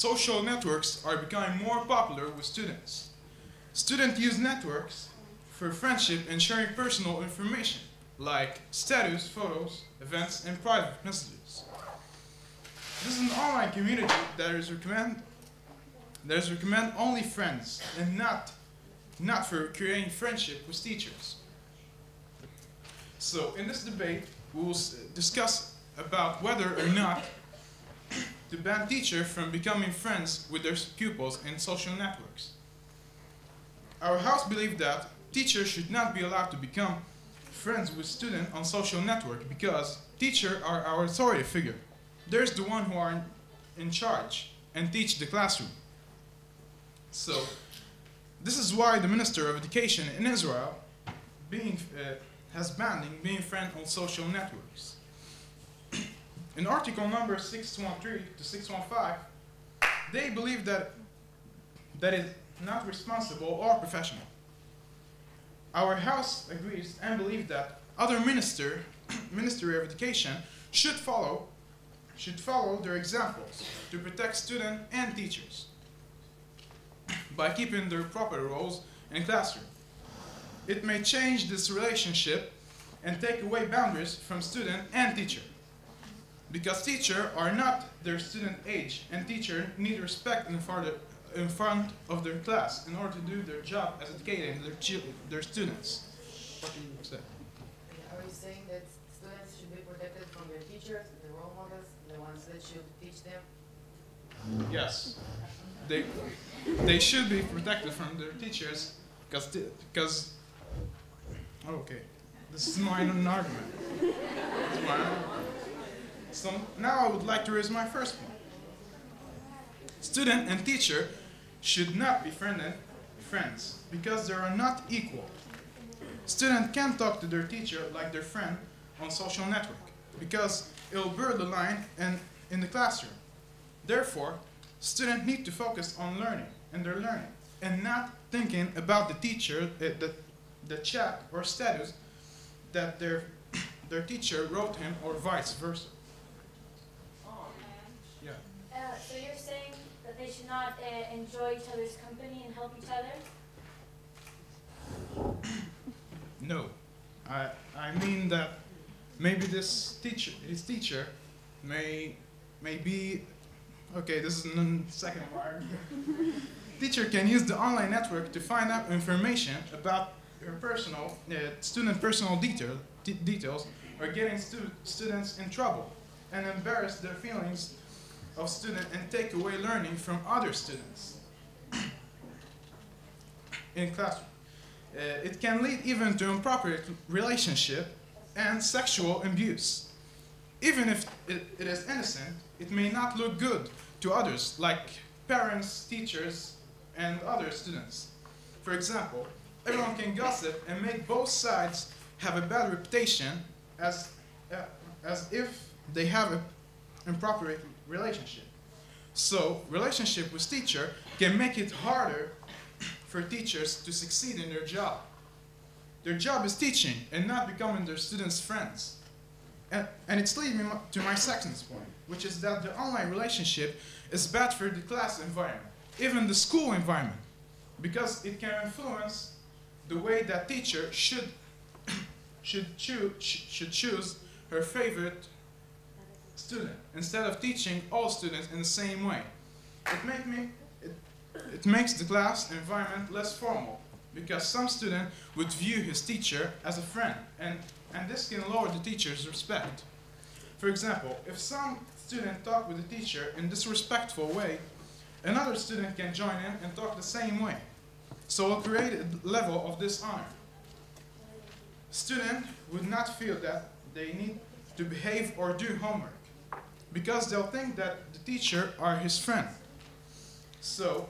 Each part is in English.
social networks are becoming more popular with students. Students use networks for friendship and sharing personal information, like status, photos, events, and private messages. This is an online community that is recommend only friends and not for creating friendship with teachers. So in this debate, we will discuss about whether or not to ban teachers from becoming friends with their pupils in social networks. Our house believes that teachers should not be allowed to become friends with students on social network because teachers are our authority figure. There's the one who are in charge and teach the classroom. So this is why the Minister of Education in Israel has banning being friends on social networks. In article number 613 to 615, they believe that is not responsible or professional. Our house agrees and believes that other Ministry of Education should follow their examples to protect students and teachers by keeping their proper roles in classroom. It may change this relationship and take away boundaries from student and teacher. Because teachers are not their student age, and teachers need respect in front of their class in order to do their job as educating their students. What do you say? Are you saying that students should be protected from their teachers, the role models, the ones that should teach them? Yes. They should be protected from their teachers because okay, this is my own argument. It's my own. So now I would like to raise my first point. Student and teacher should not be friends because they are not equal. Student can't talk to their teacher like their friend on social network because it will blur the line in the classroom. Therefore, students need to focus on learning and not thinking about the teacher, the chat or status that their teacher wrote him or vice versa. Yeah. So you're saying that they should not enjoy each other's company and help each other? No. I mean that maybe his teacher may be, okay, this is the second part. Teacher can use the online network to find out information about her personal, student personal details or getting students in trouble and embarrass their feelings of student and take away learning from other students in classroom. It can lead even to improper relationship and sexual abuse. Even if it is innocent, it may not look good to others, like parents, teachers, and other students. For example, everyone can gossip and make both sides have a bad reputation as if they have an improper relationship. So, relationship with teacher can make it harder for teachers to succeed in their job. Their job is teaching and not becoming their students' friends. And it's leading me to my second point, which is that the online relationship is bad for the class environment, even the school environment, because it can influence the way that teacher should choose her favorite student instead of teaching all students in the same way. It makes the class environment less formal because some student would view his teacher as a friend, and this can lower the teacher's respect. For example, if some student talk with the teacher in a disrespectful way, another student can join in and talk the same way. So we'll create a level of dishonor. Student would not feel that they need to behave or do homework because they'll think that the teacher are his friend. So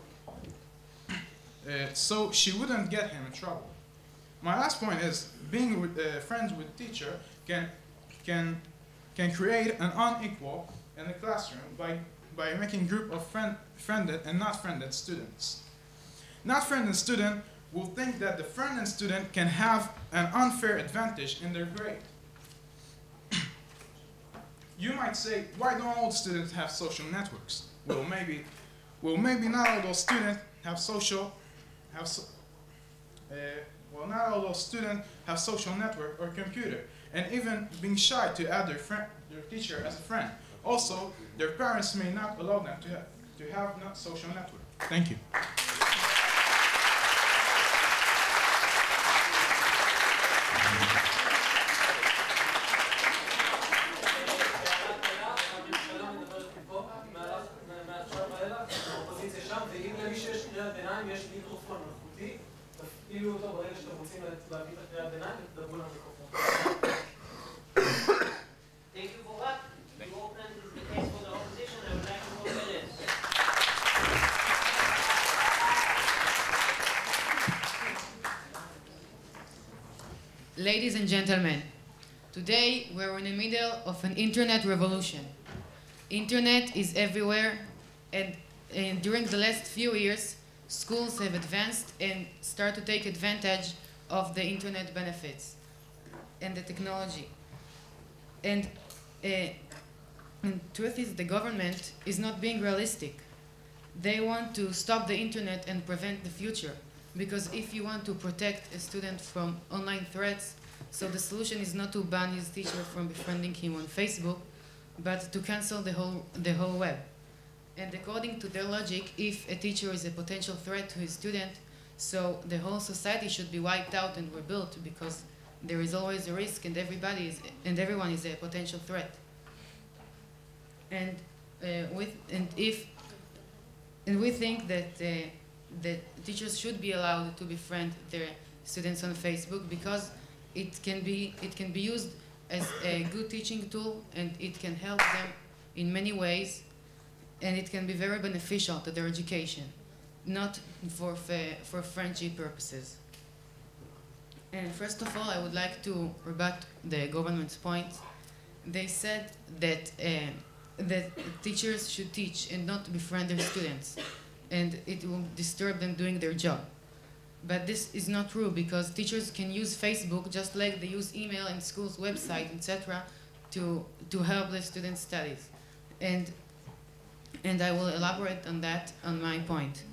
she wouldn't get him in trouble. My last point is being friends with teacher can create an unequal in the classroom by making group of friended and not friended students. Not friended student will think that the friended student can have an unfair advantage in their grade. You might say, why don't all students have social networks? Well, maybe Well, maybe not all those students have social network or computer, and even being shy to add their teacher as a friend. Also, their parents may not allow them to have no social network. Thank you. תפעילו אותו ברגע שאתם רוצים להביא את הקריאת ביניים ותדברו למיקרופון. Thank you for what? You opened the case for the opposition. I would like to open it. Ladies and gentlemen, today we're in the middle of an internet revolution. Internet is everywhere, and during the last few years, schools have advanced and start to take advantage of the internet benefits and the technology. And truth is, the government is not being realistic. They want to stop the internet and prevent the future. Because if you want to protect a student from online threats, so the solution is not to ban his teacher from befriending him on Facebook, but to cancel the whole web. And according to their logic, if a teacher is a potential threat to his student, so the whole society should be wiped out and rebuilt, because there is always a risk, and everyone is a potential threat. And we think that teachers should be allowed to befriend their students on Facebook, because it can be used as a good teaching tool, and it can help them in many ways, and it can be very beneficial to their education, not for friendship purposes. And first of all, I would like to rebut the government's point. They said that teachers should teach and not befriend their students, and it will disturb them doing their job. But this is not true, because teachers can use Facebook just like they use email and school's website, etc., to help the students' studies. And I will elaborate on that on my point.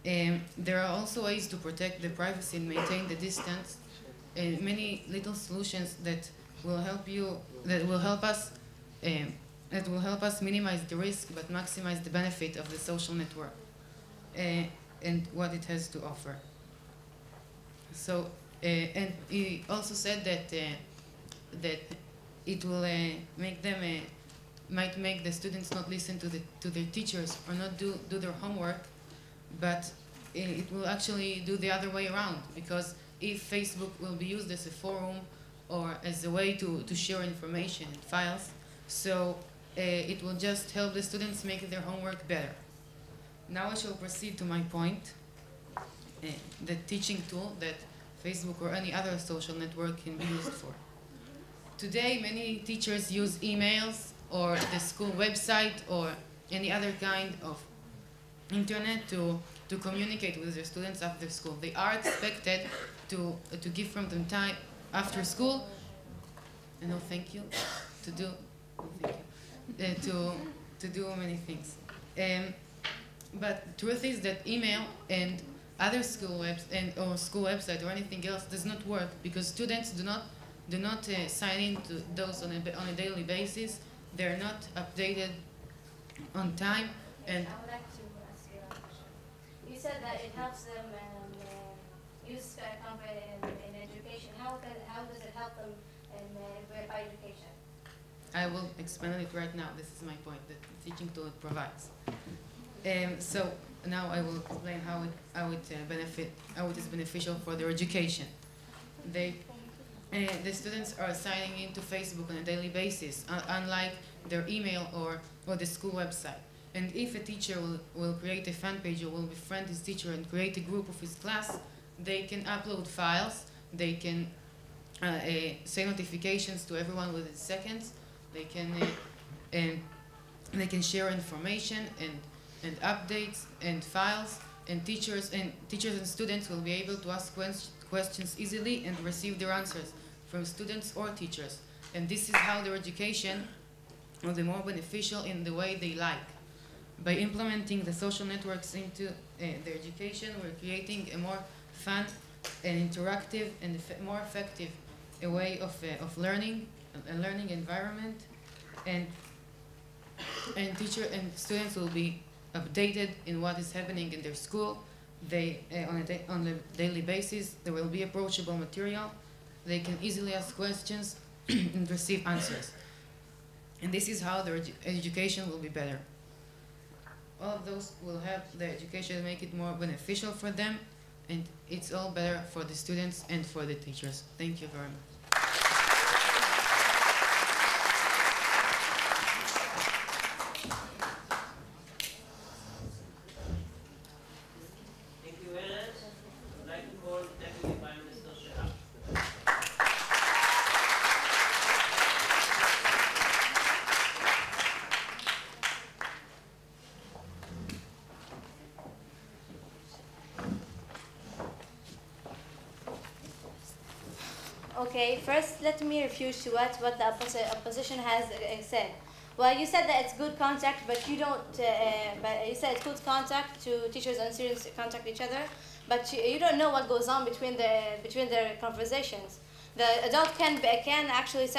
There are also ways to protect the privacy and maintain the distance, and many little solutions that will help us minimize the risk but maximize the benefit of the social network and what it has to offer. So, and he also said that it will might make the students not listen to their teachers or not do their homework, but it will actually do the other way around, because if Facebook will be used as a forum or as a way to share information and files, so it will just help the students make their homework better. Now I shall proceed to my point, the teaching tool that Facebook or any other social network can be used for. Today, many teachers use emails or the school website or any other kind of internet to communicate with their students after school. They are expected to give from them time after school, and thank you, to do many things. But truth is that email and other school or school website or anything else does not work, because students do not sign in to those on a daily basis. They're not updated on time. And I would like to ask you a question. You said that it helps them use confidence in education. How does it help them by education? I will explain it right now. This is my point, that the teaching tool it provides. So now I will explain how it is beneficial for their education. The students are signing into Facebook on a daily basis, unlike their email or the school website. And if a teacher will create a fan page or will befriend his teacher and create a group of his class, they can upload files, they can say notifications to everyone within seconds, they can share information and updates and files, and teachers and students will be able to ask questions easily and receive their answers from students or teachers. And this is how their education will be more beneficial in the way they like. By implementing the social networks into their education, we're creating a more fun and interactive and more effective way of learning, a learning environment, and teacher and students will be updated in what is happening in their school. They on a daily basis, there will be approachable material. They can easily ask questions and receive answers. And this is how their education will be better. All of those will help the education make it more beneficial for them, and it's all better for the students and for the teachers. Thank you very much. Okay, first let me refute to what the opposition has said. Well, you said that it's good contact, but you don't. But you said it's good contact to teachers and students contact each other, but you don't know what goes on between their conversations. The adult can actually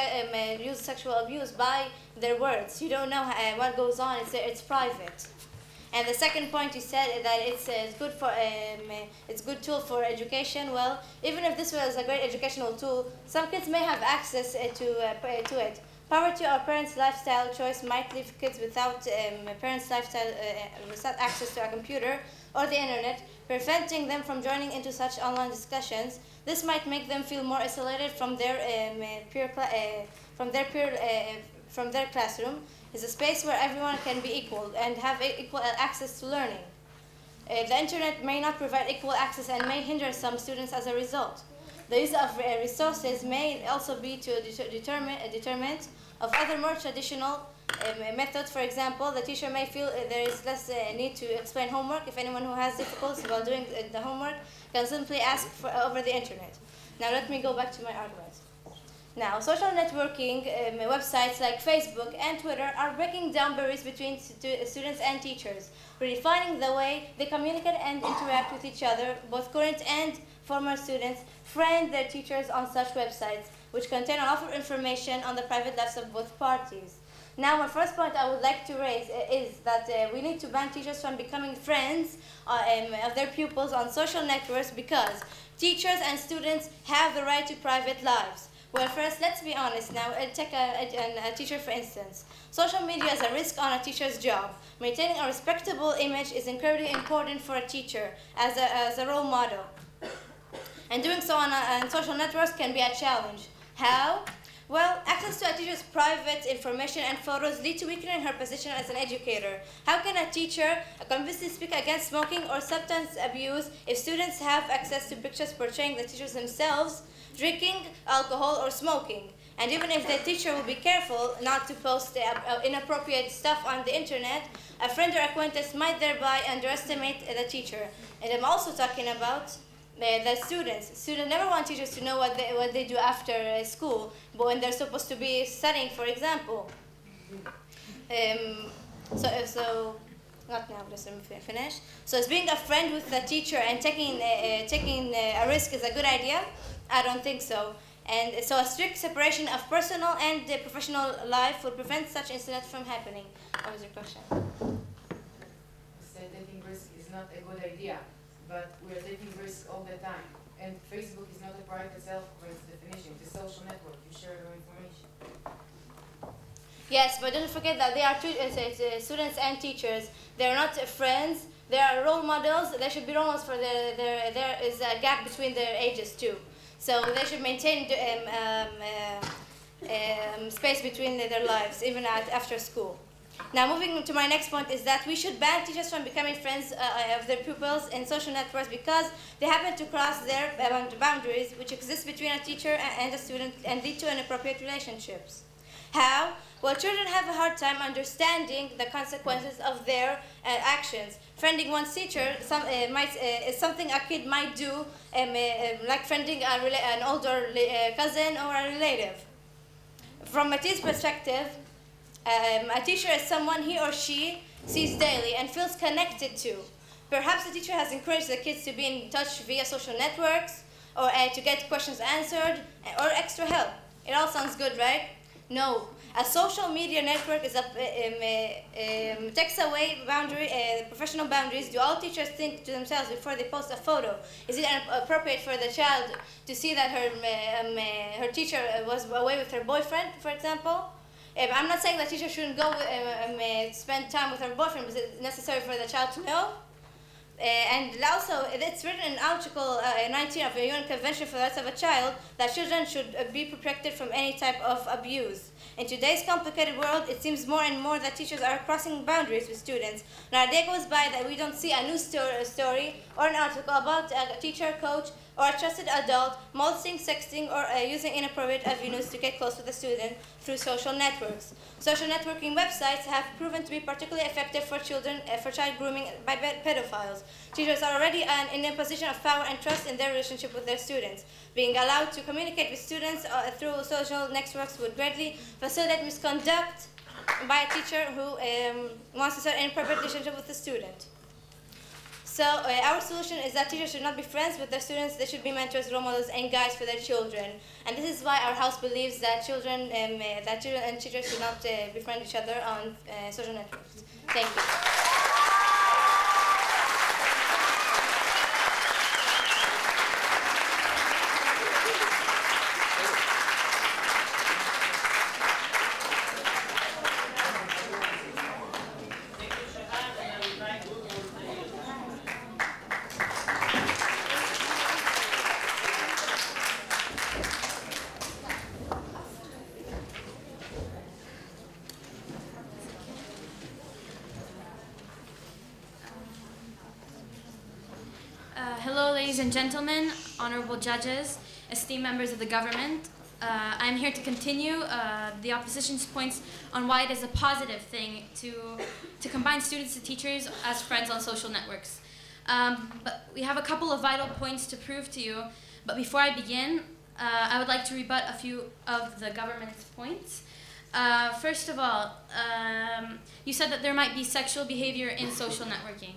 use sexual abuse by their words. You don't know what goes on. It's private. And the second point, you said that it's good tool for education. Well, even if this was a great educational tool, some kids may have access to it. Poverty or parents' lifestyle choice might leave kids without without access to a computer or the internet, preventing them from joining into such online discussions. This might make them feel more isolated from their classroom. Is a space where everyone can be equal and have equal access to learning. The internet may not provide equal access and may hinder some students as a result. The use of resources may also be to determinant of other more traditional methods. For example, the teacher may feel there is less need to explain homework if anyone who has difficulties while doing the homework can simply ask over the internet. Now let me go back to my argument. Now, social networking websites like Facebook and Twitter are breaking down barriers between students and teachers, redefining the way they communicate and interact with each other. Both current and former students friend their teachers on such websites, which contain a lot of information on the private lives of both parties. Now, my first point I would like to raise is that we need to ban teachers from becoming friends of their pupils on social networks, because teachers and students have the right to private lives. Well, first, let's be honest now. Take a teacher, for instance. Social media is a risk on a teacher's job. Maintaining a respectable image is incredibly important for a teacher as a role model. And doing so on social networks can be a challenge. How? Well, access to a teacher's private information and photos lead to weakening her position as an educator. How can a teacher convincingly speak against smoking or substance abuse if students have access to pictures portraying the teachers themselves drinking alcohol or smoking? And even if the teacher will be careful not to post inappropriate stuff on the internet, a friend or acquaintance might thereby underestimate the teacher. And I'm also talking about the students. Students never want teachers to know what they do after school, but when they're supposed to be studying, for example. Not now, just let me finish. So, is being a friend with the teacher and taking a risk is a good idea? I don't think so. And so a strict separation of personal and professional life would prevent such incidents from happening. What was your question? Taking risk is not a good idea, but we are taking risks all the time. And Facebook is not a private self by its definition. It's a social network. You share your information. Yes, but don't forget that they are students and teachers. They are not friends. They are role models. They should be role models for there is a gap between their ages too. So they should maintain space between their lives, even after school. Now, moving to my next point is that we should ban teachers from becoming friends of their pupils in social networks, because they happen to cross their boundaries which exist between a teacher and a student and lead to inappropriate relationships. How? Well, children have a hard time understanding the consequences of their actions. Friending one's teacher is something a kid might do, like friending an older cousin or a relative. From a teacher's perspective, a teacher is someone he or she sees daily, and feels connected to. Perhaps the teacher has encouraged the kids to be in touch via social networks, or to get questions answered, or extra help. It all sounds good, right? No. A social media network is takes away professional boundaries. Do all teachers think to themselves before they post a photo? Is it appropriate for the child to see that her teacher was away with her boyfriend, for example? I'm not saying that teachers shouldn't go spend time with her boyfriend, but it's necessary for the child to know. And also, it's written in Article 19 of the UN Convention for the Rights of a Child that children should be protected from any type of abuse. In today's complicated world, it seems more and more that teachers are crossing boundaries with students. Not a day goes by that we don't see a news story or an article about a teacher, coach, or a trusted adult molesting, sexting, or using inappropriate avenues to get close with a student through social networks. Social networking websites have proven to be particularly effective for children, for child grooming by pedophiles. Teachers are already in a position of power and trust in their relationship with their students. Being allowed to communicate with students through social networks would greatly facilitate misconduct by a teacher who wants to start an inappropriate relationship with the student. So our solution is that teachers should not be friends with their students. They should be mentors, role models, and guides for their children. And this is why our house believes that children and teachers should not befriend each other on social networks. Thank you. Hello, ladies and gentlemen, honorable judges, esteemed members of the government. I'm here to continue the opposition's points on why it is a positive thing to combine students and teachers as friends on social networks. But we have a couple of vital points to prove to you. But before I begin, I would like to rebut a few of the government's points. First of all, you said that there might be sexual behavior in social networking.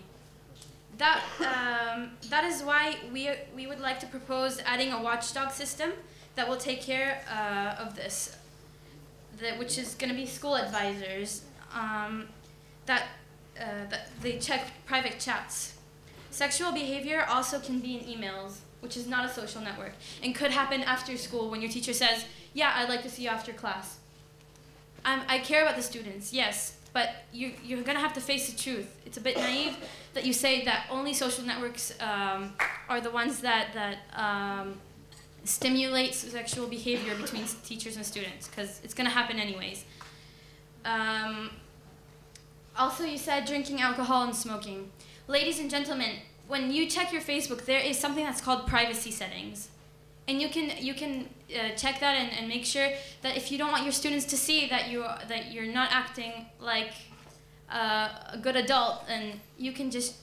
That is why we would like to propose adding a watchdog system that will take care of this, which is going to be school advisors that they check private chats. Sexual behavior also can be in emails, which is not a social network, and could happen after school when your teacher says, "Yeah, I'd like to see you after class." I care about the students, yes. But you're going to have to face the truth. It's a bit naive that you say that only social networks are the ones that stimulate sexual behavior between teachers and students, because it's going to happen anyways. Also, you said drinking alcohol and smoking. Ladies and gentlemen, when you check your Facebook, there is something that's called privacy settings. And you can check that and make sure that if you don't want your students to see that you're not acting like a good adult, and you can just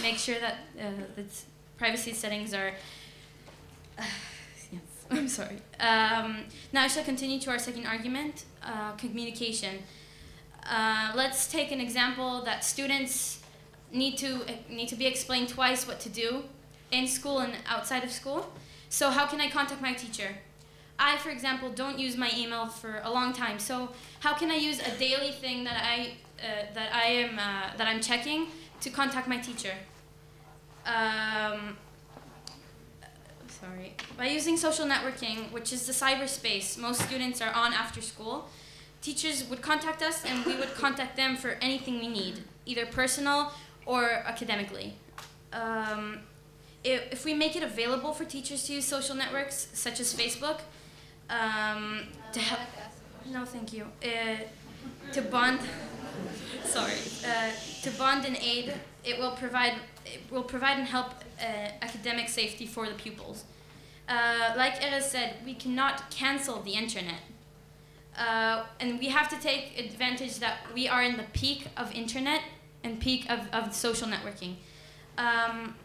make sure that the privacy settings are. Yes, I'm sorry. Now I shall continue to our second argument: communication. Let's take an example that students need to be explained twice what to do in school and outside of school. So how can I contact my teacher? I, for example, don't use my email for a long time. So how can I use a daily thing that I'm checking to contact my teacher? By using social networking, which is the cyberspace most students are on after school, teachers would contact us and we would contact them for anything we need, either personal or academically. If we make it available for teachers to use social networks, such as Facebook, to help, no, thank you, to bond, to bond and aid, it will provide and help academic safety for the pupils. Like Erez said, we cannot cancel the internet, and we have to take advantage that we are in the peak of internet and peak of social networking.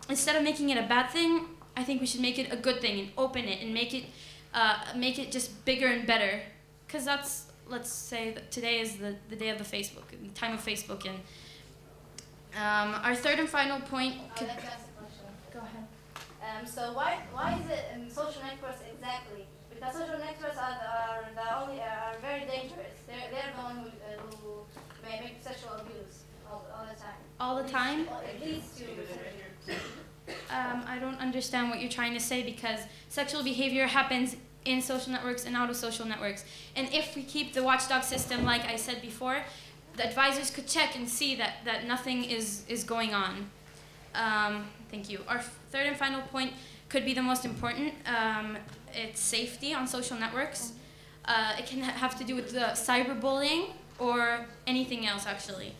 Instead of making it a bad thing, I think we should make it a good thing and open it and make it just bigger and better, because that's let's say that today is the day of the Facebook, the time of Facebook, and our third and final point. I'd like to ask a question. Go ahead. So why is it social networks exactly? Because social networks are very dangerous. They're the one who may make sexual abuse all the time. All the time? It leads to. I don't understand what you're trying to say, because sexual behavior happens in social networks and out of social networks. And if we keep the watchdog system, like I said before, the advisors could check and see that nothing is going on. Thank you. Our third and final point could be the most important. It's safety on social networks. It can have to do with the cyberbullying or anything else, actually.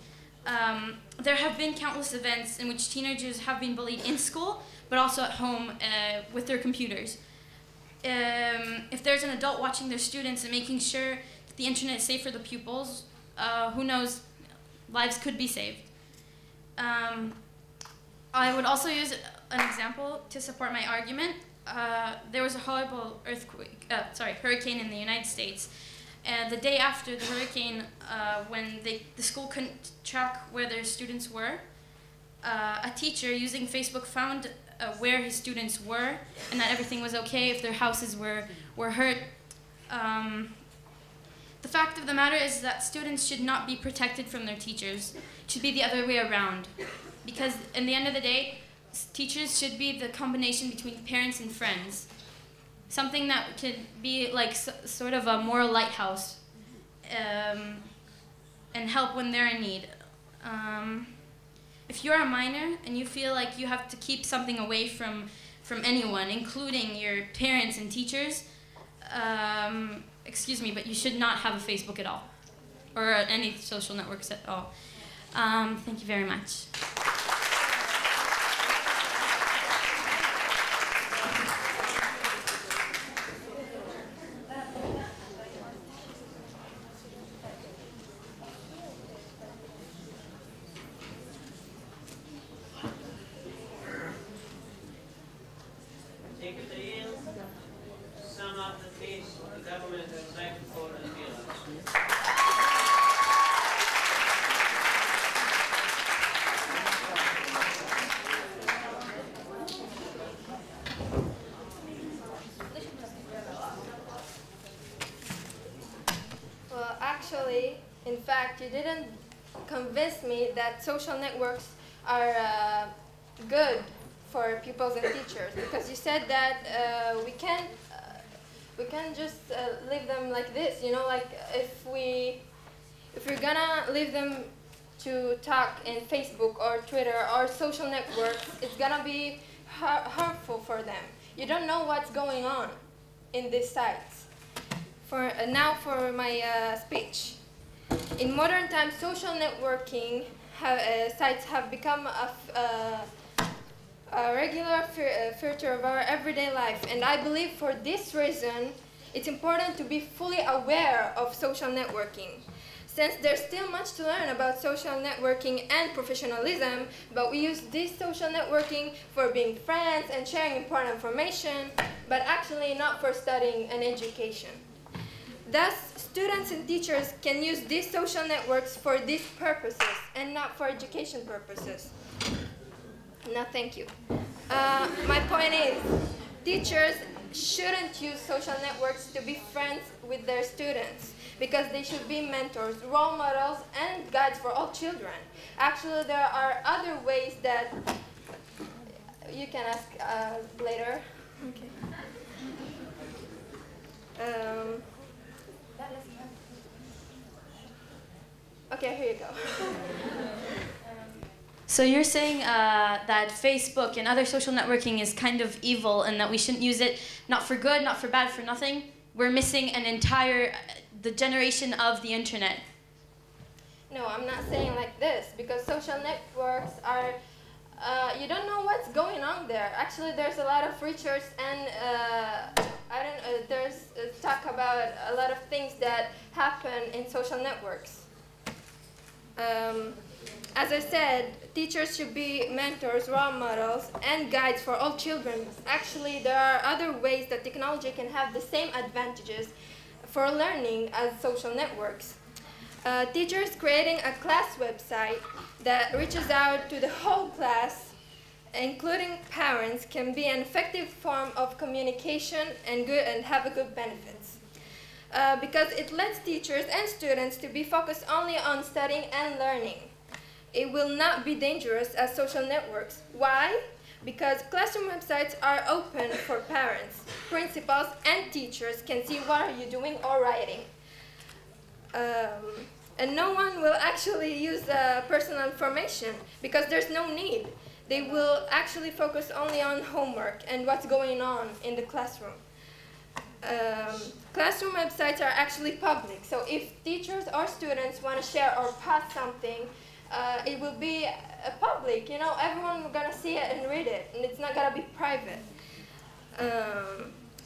There have been countless events in which teenagers have been bullied in school, but also at home with their computers. If there's an adult watching their students and making sure that the internet is safe for the pupils, who knows, lives could be saved. I would also use an example to support my argument. There was a horrible hurricane in the United States. The day after the hurricane, when the school couldn't track where their students were, a teacher using Facebook found where his students were and that everything was okay, if their houses were hurt. The fact of the matter is that students should not be protected from their teachers. It should be the other way around. Because in the end of the day, teachers should be the combination between parents and friends. Something that could be like sort of a moral lighthouse and help when they're in need. If you're a minor and you feel like you have to keep something away from anyone, including your parents and teachers, excuse me, but you should not have a Facebook at all, or any social networks at all. Thank you very much. Some of the things the government has acted for and realized. Well, actually, in fact, you didn't convince me that social networks are good for pupils and teachers, because you said that we can't just leave them like this. You know, like if we're gonna leave them to talk in Facebook or Twitter or social networks, it's gonna be harmful for them. You don't know what's going on in these sites. Now for my speech. In modern times, social networking sites have become a regular feature of our everyday life, and I believe for this reason it's important to be fully aware of social networking. Since there's still much to learn about social networking and professionalism, but we use this social networking for being friends and sharing important information, but actually not for studying and education. Thus, students and teachers can use these social networks for these purposes and not for education purposes. No, thank you. My point is, teachers shouldn't use social networks to be friends with their students, because they should be mentors, role models, and guides for all children. Actually, there are other ways that you can ask later. Okay. Okay, here you go. So you're saying that Facebook and other social networking is kind of evil, and that we shouldn't use it, not for good, not for bad, for nothing? We're missing an entire, the generation of the internet. No, I'm not saying like this, because social networks are, you don't know what's going on there. Actually, there's a lot of research, and there's talk about a lot of things that happen in social networks. As I said, teachers should be mentors, role models, and guides for all children. Actually, there are other ways that technology can have the same advantages for learning as social networks. Teachers creating a class website that reaches out to the whole class, including parents, can be an effective form of communication and have a good benefits. Because it lets teachers and students to be focused only on studying and learning. It will not be dangerous as social networks. Why? Because classroom websites are open for parents, principals, and teachers can see what are you doing or writing. And no one will actually use personal information because there's no need. They will actually focus only on homework and what's going on in the classroom. Classroom websites are actually public, so if teachers or students want to share or post something, it will be public, you know, everyone is gonna see it and read it, and it's not gonna be private.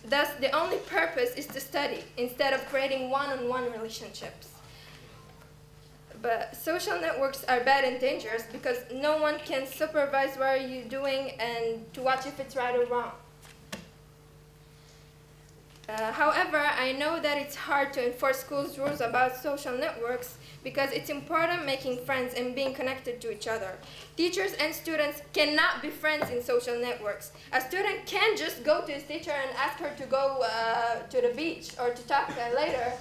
Thus, the only purpose is to study, instead of creating one-on-one relationships. But social networks are bad and dangerous because no one can supervise what are you doing and to watch if it's right or wrong. However, I know that it's hard to enforce schools' rules about social networks because it's important making friends and being connected to each other. Teachers and students cannot be friends in social networks. A student can't just go to his teacher and ask her to go to the beach or to talk later.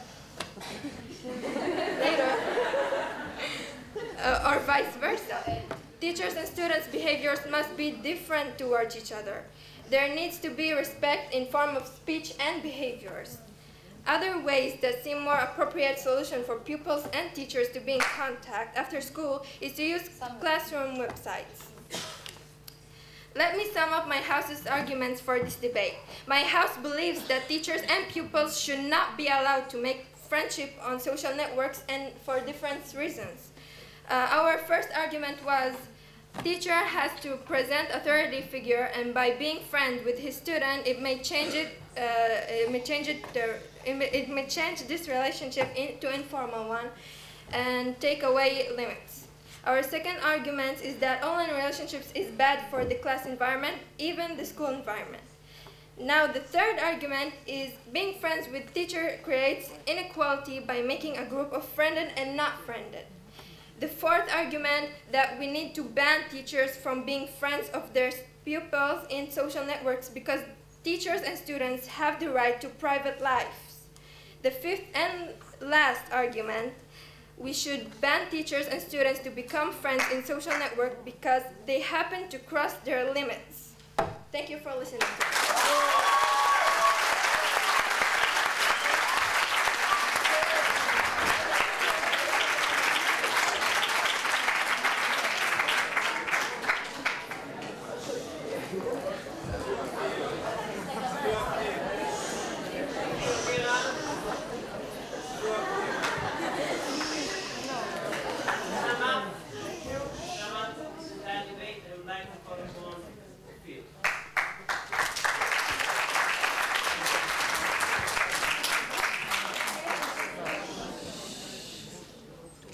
Or vice versa. Teachers and students' behaviors must be different towards each other. There needs to be respect in form of speech and behaviors. Other ways that seem more appropriate solution for pupils and teachers to be in contact after school is to use classroom websites. Let me sum up my house's arguments for this debate. My house believes that teachers and pupils should not be allowed to make friendship on social networks and for different reasons. Our first argument was teacher has to present authority figure, and by being friends with his student, it may change this relationship into informal one and take away limits. Our second argument is that online relationships is bad for the class environment, even the school environment. Now the third argument is being friends with teacher creates inequality by making a group of friended and not friended. The fourth argument that we need to ban teachers from being friends of their pupils in social networks because teachers and students have the right to private lives. The fifth and last argument, we should ban teachers and students to become friends in social networks because they happen to cross their limits. Thank you for listening to me.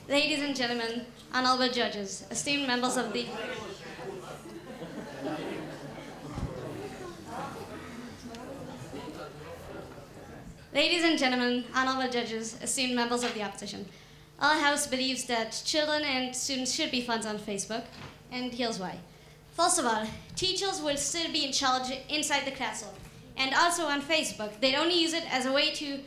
Ladies and gentlemen, honorable judges, esteemed members of the Ladies and gentlemen, honorable judges, esteemed members of the opposition, our house believes that children and students should be friends on Facebook, and here's why. First of all, teachers will still be in charge inside the classroom, and also on Facebook. They'd only use it as a way to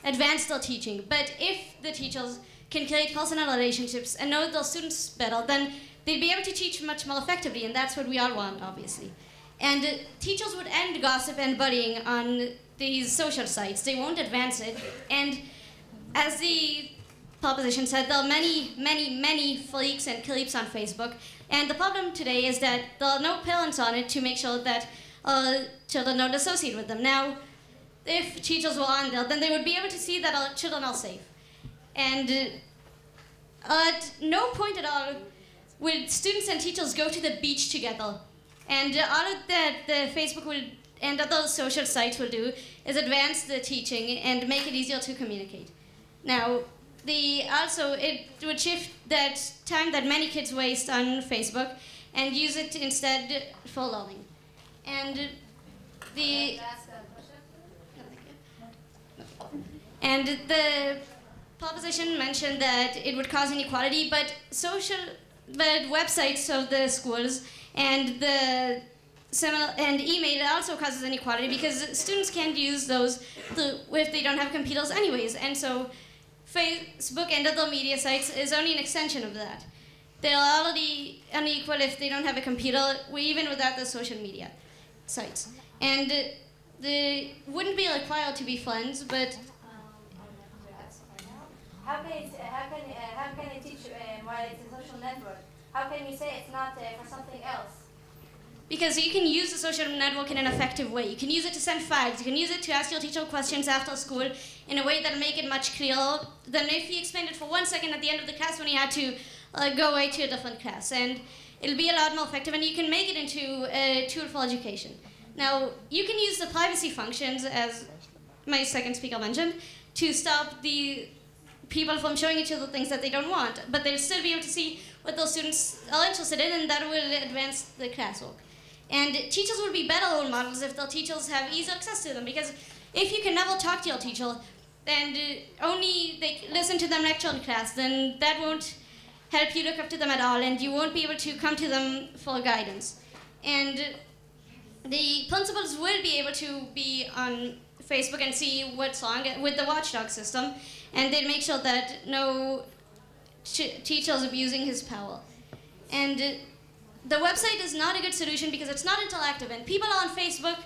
advance their teaching, but if the teachers can create personal relationships and know their students better, then they'd be able to teach much more effectively, and that's what we all want, obviously. And teachers would end gossip and bullying on these social sites. They won't advance it, and as the proposition said, there are many, many, many freaks and creeps on Facebook, and the problem today is that there are no parents on it to make sure that children don't associate with them. Now, if teachers were on there, then they would be able to see that our children are safe. And at no point at all will students and teachers go to the beach together. And all of that the Facebook will and other social sites will do is advance the teaching and make it easier to communicate. Now, it would shift that time that many kids waste on Facebook and use it instead for learning. And And the proposition mentioned that it would cause inequality, but websites of the schools and email also causes inequality because students can't use those if they don't have computers anyways. And so Facebook and other media sites is only an extension of that. They're already unequal if they don't have a computer, even without the social media sites. And they wouldn't be required to be friends, but how can it teach while it's a social network? How can you say it's not for something else? Because you can use the social network in an effective way. You can use it to send files. You can use it to ask your teacher questions after school in a way that'll make it much clearer than if you explained it for 1 second at the end of the class when you had to go away to a different class. And it'll be a lot more effective, and you can make it into a tool for education. Now, you can use the privacy functions, as my second speaker mentioned, to stop the people from showing each other things that they don't want, but they'll still be able to see what those students are interested in, and that will advance the classwork. And teachers will be better role models if their teachers have easy access to them, because if you can never talk to your teacher and only they listen to them lecture in class, then that won't help you look up to them at all, and you won't be able to come to them for guidance. And the principals will be able to be on Facebook and see what's wrong with the watchdog system, and they'll make sure that no teacher is abusing his power. And the website is not a good solution because it's not interactive, and people are on Facebook,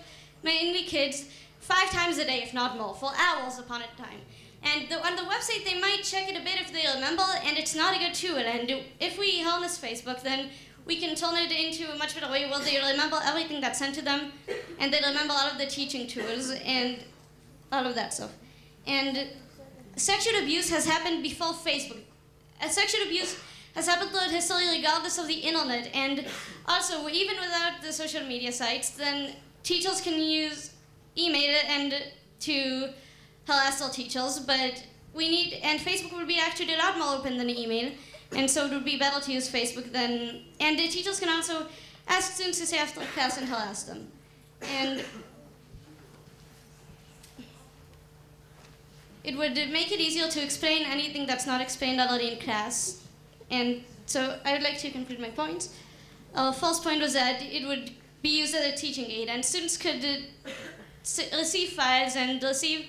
mainly kids, 5 times a day, if not more, for hours upon a time. And on the website, they might check it a bit if they remember, and it's not a good tool. And if we harness Facebook, then we can turn it into a much better way where they remember everything that's sent to them, and they remember all of the teaching tools and all of that stuff. And sexual abuse has happened before Facebook. Sexual abuse has happened throughout history regardless of the internet, and also even without the social media sites, then teachers can use email and to harass their teachers, but and Facebook would be actually a lot more open than email, and so it would be better to use Facebook than, and the teachers can also ask students to stay after class and harass them. And it would make it easier to explain anything that's not explained already in class. And so I would like to conclude my points. Our first point was that it would be used as a teaching aid, and students could receive files and receive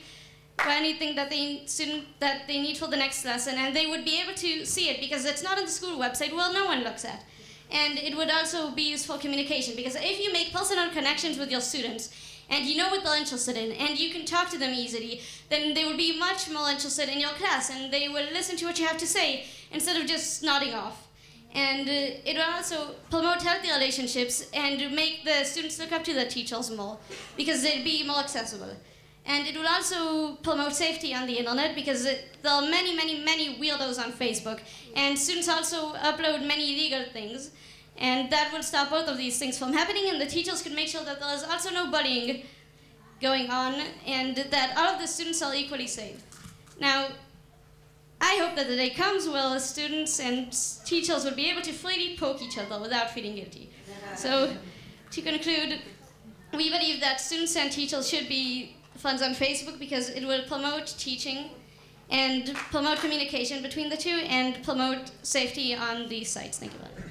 anything that they need for the next lesson, and they would be able to see it because it's not on the school website where no one looks at. And it would also be used for communication, because if you make personal connections with your students and you know what they're interested in and you can talk to them easily, then they will be much more interested in your class and they will listen to what you have to say instead of just nodding off. And it will also promote healthy relationships and make the students look up to their teachers more because they'll be more accessible. And it will also promote safety on the internet because there are many, many, many weirdos on Facebook, and students also upload many illegal things, and that will stop both of these things from happening, and the teachers can make sure that there is also no bullying going on and that all of the students are equally safe. Now, I hope that the day comes where students and teachers will be able to freely poke each other without feeling guilty. So, to conclude, we believe that students and teachers should be friends on Facebook because it will promote teaching and promote communication between the two and promote safety on these sites. Thank you very much.